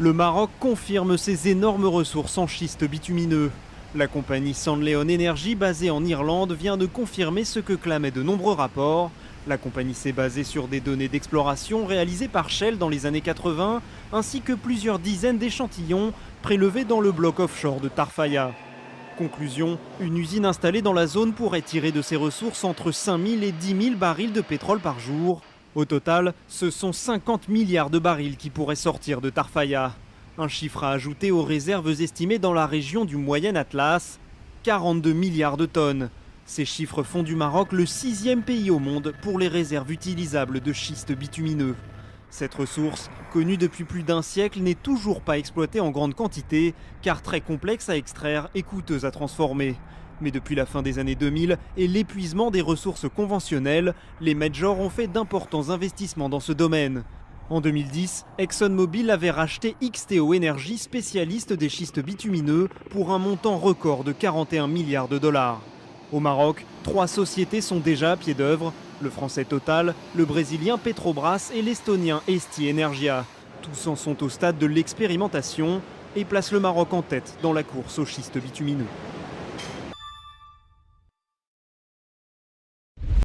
Le Maroc confirme ses énormes ressources en schiste bitumineux. La compagnie Sandleon Energy, basée en Irlande, vient de confirmer ce que clamaient de nombreux rapports. La compagnie s'est basée sur des données d'exploration réalisées par Shell dans les années 80, ainsi que plusieurs dizaines d'échantillons prélevés dans le bloc offshore de Tarfaya. Conclusion, une usine installée dans la zone pourrait tirer de ses ressources entre 5 000 et 10 000 barils de pétrole par jour. Au total, ce sont 50 milliards de barils qui pourraient sortir de Tarfaya. Un chiffre à ajouter aux réserves estimées dans la région du Moyen Atlas, 42 milliards de tonnes. Ces chiffres font du Maroc le 6e pays au monde pour les réserves utilisables de schiste bitumineux. Cette ressource, connue depuis plus d'un siècle, n'est toujours pas exploitée en grande quantité, car très complexe à extraire et coûteuse à transformer. Mais depuis la fin des années 2000 et l'épuisement des ressources conventionnelles, les majors ont fait d'importants investissements dans ce domaine. En 2010, ExxonMobil avait racheté XTO Energy, spécialiste des schistes bitumineux, pour un montant record de 41 milliards de dollars. Au Maroc, 3 sociétés sont déjà à pied d'œuvre, le français Total, le brésilien Petrobras et l'estonien Esti Energia. Tous en sont au stade de l'expérimentation et placent le Maroc en tête dans la course aux schistes bitumineux.